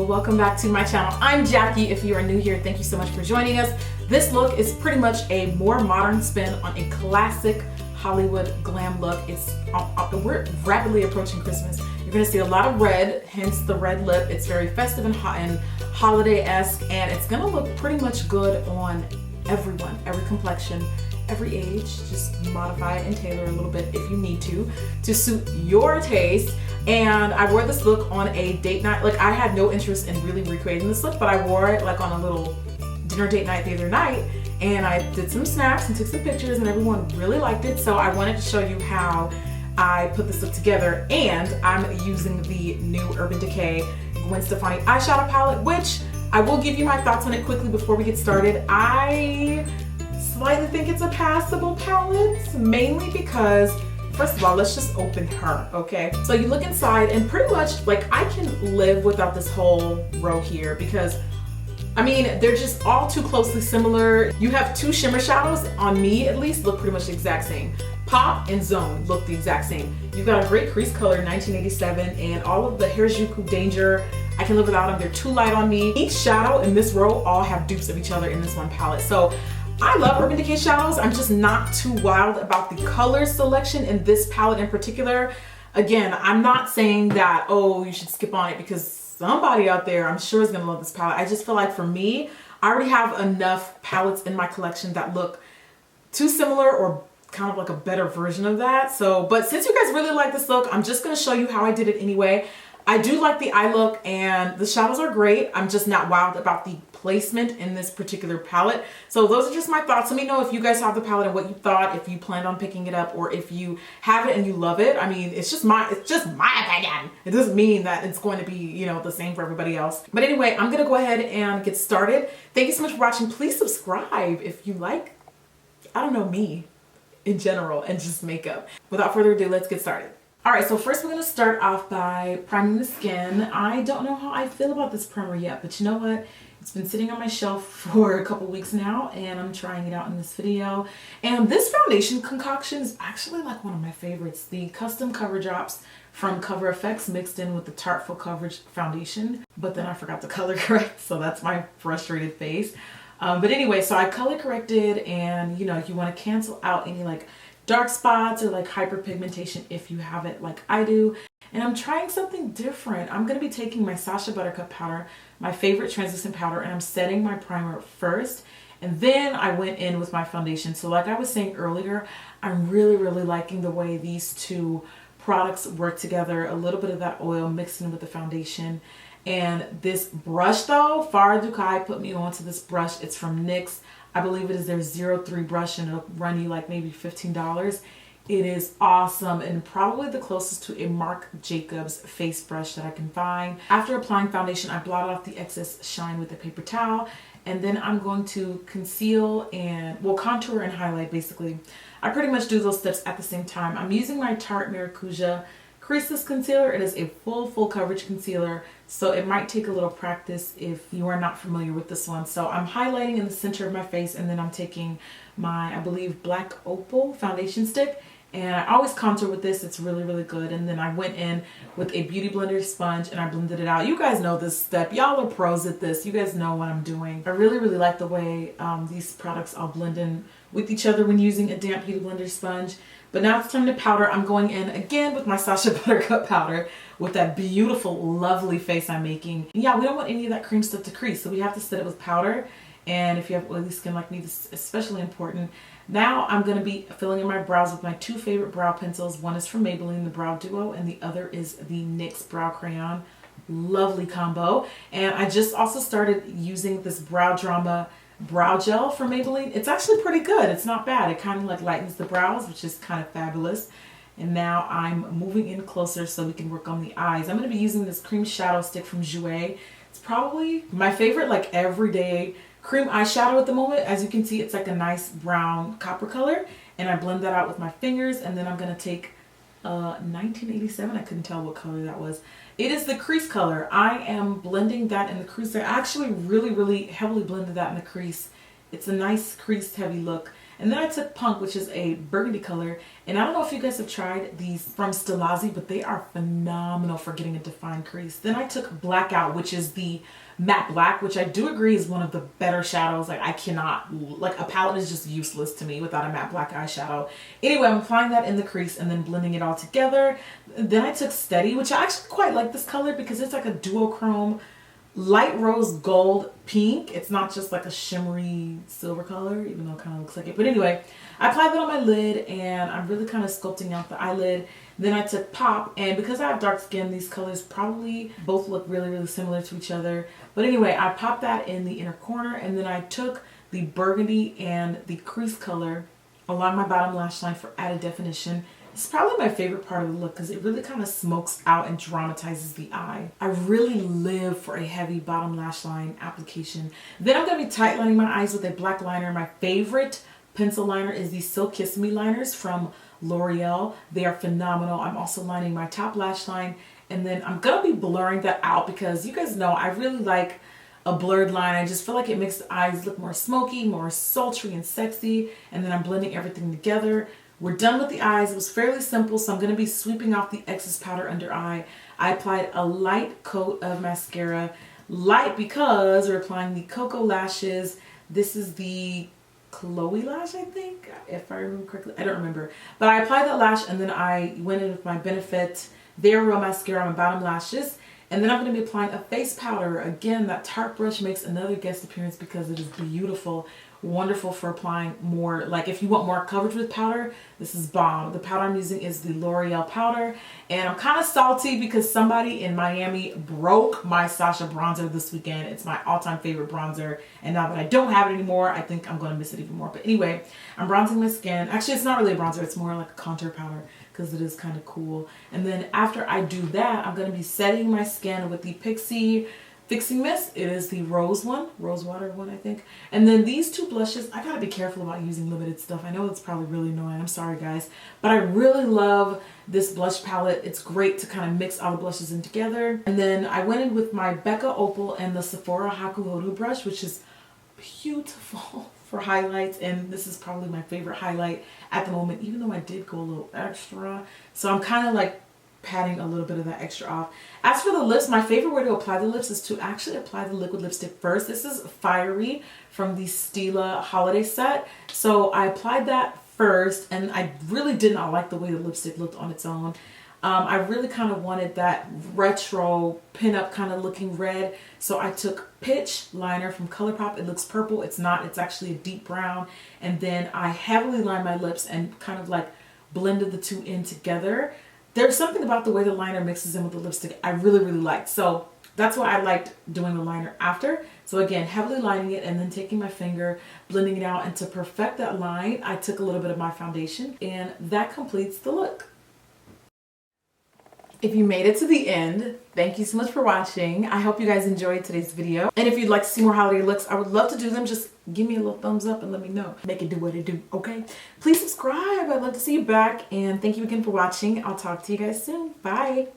welcome back to my channel. I'm Jackie. If you are new here, thank you so much for joining us. This look is pretty much a more modern spin on a classic Hollywood glam look. We're rapidly approaching Christmas. You're gonna see a lot of red, hence the red lip. It's very festive and holiday-esque, and it's gonna look pretty much good on everyone, every complexion, every age. Just modify it and tailor a little bit if you need to suit your taste. And I wore this look on a date night. Like, I had no interest in really recreating this look, but I wore it like on a little dinner date night the other night, and I did some snaps and took some pictures, and everyone really liked it. So I wanted to show you how I put this look together, and I'm using the new Urban Decay Gwen Stefani eyeshadow palette, which I will give you my thoughts on it quickly before we get started. I slightly think it's a passable palette, mainly because, first of all, let's just open her, okay? So you look inside, and pretty much, like, I can live without this whole row here because, I mean, they're just all too closely similar. You have two shimmer shadows, on me at least, look pretty much the exact same. Pop and Zone look the exact same. You've got a great crease color, 1987, and all of the Harajuku Danger, I can live without them. They're too light on me. Each shadow in this row all have dupes of each other in this one palette. So I love Urban Decay shadows. I'm just not too wild about the color selection in this palette in particular. Again, I'm not saying that, oh, you should skip on it, because somebody out there I'm sure is gonna love this palette. I just feel like for me, I already have enough palettes in my collection that look too similar or kind of like a better version of that. So, but since you guys really like this look, I'm just gonna show you how I did it anyway. I do like the eye look, and the shadows are great. I'm just not wild about the placement in this particular palette. So those are just my thoughts. Let me know if you guys have the palette and what you thought, if you planned on picking it up, or if you have it and you love it. I mean, it's just my opinion. It doesn't mean that it's going to be, you know, the same for everybody else. But anyway, I'm gonna go ahead and get started. Thank you so much for watching. Please subscribe if you like, I don't know, me in general and just makeup. Without further ado, let's get started. All right, so first we're gonna start off by priming the skin. I don't know how I feel about this primer yet, but you know what? It's been sitting on my shelf for a couple weeks now, and I'm trying it out in this video. And this foundation concoction is actually like one of my favorites. The custom cover drops from Cover FX mixed in with the Tarte Full Coverage foundation, but then I forgot to color correct, so that's my frustrated face. But anyway, so I color corrected, and you know, you wanna cancel out any like dark spots or like hyperpigmentation if you have it like I do. And I'm trying something different. I'm gonna be taking my Sacha Buttercup powder, my favorite translucent powder, and I'm setting my primer first, and then I went in with my foundation. So like I was saying earlier, I'm really liking the way these two products work together. A little bit of that oil mixed in with the foundation. And this brush though, Farah Dukai put me onto this brush. It's from NYX. I believe it is their 03 brush, and it'll run you like maybe $15. It is awesome, and probably the closest to a Marc Jacobs face brush that I can find. After applying foundation, I blot off the excess shine with a paper towel, and then I'm going to conceal and, well, contour and highlight basically. I pretty much do those steps at the same time. I'm using my Tarte Maracuja Creaseless Concealer. It is a full coverage concealer, so it might take a little practice if you are not familiar with this one. So I'm highlighting in the center of my face, and then I'm taking my, I believe, Black Opal foundation stick, and I always contour with this. It's really good. And then I went in with a Beauty Blender sponge, and I blended it out. You guys know this step. Y'all are pros at this. You guys know what I'm doing. I really like the way these products all blend in with each other when using a damp Beauty Blender sponge. But now it's time to powder. I'm going in again with my Sacha Buttercup powder with that beautiful, lovely face I'm making. And yeah, we don't want any of that cream stuff to crease, so we have to set it with powder. And if you have oily skin like me, this is especially important. Now I'm going to be filling in my brows with my two favorite brow pencils. One is from Maybelline, the Brow Duo, and the other is the NYX Brow Crayon. Lovely combo. And I just also started using this Brow Drama brow gel from Maybelline. It's actually pretty good. It's not bad. It kind of like lightens the brows, which is kind of fabulous. And now I'm moving in closer so we can work on the eyes. I'm going to be using this cream shadow stick from Jouer. It's probably my favorite like everyday cream eyeshadow at the moment. As you can see, it's like a nice brown copper color, and I blend that out with my fingers. And then I'm going to take 1987. I couldn't tell what color that was. It is the crease color. I am blending that in the crease. I actually really heavily blended that in the crease. It's a nice creased heavy look. And then I took Punk, which is a burgundy color. And I don't know if you guys have tried these from Stilazzi, but they are phenomenal for getting a defined crease. Then I took Blackout, which is the matte black, which I do agree is one of the better shadows. Like, I cannot, like, a palette is just useless to me without a matte black eyeshadow. Anyway, I'm applying that in the crease and then blending it all together. Then I took Steady, which I actually quite like this color because it's like a duochrome light rose gold pink. It's not just like a shimmery silver color, even though it kind of looks like it. But anyway, I applied that on my lid and I'm really kind of sculpting out the eyelid. Then I took Pop, and because I have dark skin, these colors probably both look really, really similar to each other. But anyway, I popped that in the inner corner, and then I took the burgundy and the crease color along my bottom lash line for added definition. It's probably my favorite part of the look because it really kind of smokes out and dramatizes the eye. I really live for a heavy bottom lash line application. Then I'm going to be tight lining my eyes with a black liner. My favorite pencil liner is the Silk Kiss Me liners from L'Oreal. They are phenomenal. I'm also lining my top lash line, and then I'm going to be blurring that out because you guys know I really like a blurred line. I just feel like it makes the eyes look more smoky, more sultry and sexy, and then I'm blending everything together. We're done with the eyes. It was fairly simple, so I'm going to be sweeping off the excess powder under eye. I applied a light coat of mascara. Light because we're applying the Cocoa Lashes. This is the Chloe lash, I think, if I remember correctly. I don't remember. But I applied that lash, and then I went in with my Benefit They're Real mascara on my bottom lashes. And then I'm going to be applying a face powder. Again, that Tarte brush makes another guest appearance because it is beautiful. Wonderful for applying more, like if you want more coverage with powder, this is bomb. The powder I'm using is the L'Oreal powder, and I'm kind of salty because somebody in Miami broke my Sasha bronzer this weekend. It's my all-time favorite bronzer, and now that I don't have it anymore, I think I'm going to miss it even more. But anyway, I'm bronzing my skin. Actually, it's not really a bronzer, it's more like a contour powder because it is kind of cool. And then after I do that, I'm going to be setting my skin with the Pixie Fixing Mist. It is the rose one, rose water one, I think. And then these two blushes, I gotta be careful about using limited stuff. I know it's probably really annoying. I'm sorry, guys. But I really love this blush palette. It's great to kind of mix all the blushes in together. And then I went in with my Becca Opal and the Sephora Haku Hodu brush, which is beautiful for highlights. And this is probably my favorite highlight at the moment, even though I did go a little extra. So I'm kind of like patting a little bit of that extra off. As for the lips, my favorite way to apply the lips is to actually apply the liquid lipstick first. This is Fiery from the Stila holiday set. So I applied that first, and I really did not like the way the lipstick looked on its own. I really kind of wanted that retro pinup kind of looking red. So I took Pitch liner from ColourPop. It looks purple. It's not. It's actually a deep brown. And then I heavily lined my lips and kind of like blended the two in together. There's something about the way the liner mixes in with the lipstick I really, really liked. So that's why I liked doing the liner after. So again, heavily lining it and then taking my finger, blending it out. And to perfect that line, I took a little bit of my foundation, and that completes the look. If you made it to the end, thank you so much for watching. I hope you guys enjoyed today's video. And if you'd like to see more holiday looks, I would love to do them. Just give me a little thumbs up and let me know. Make it do what it do, okay? Please subscribe. I'd love to see you back. And thank you again for watching. I'll talk to you guys soon. Bye.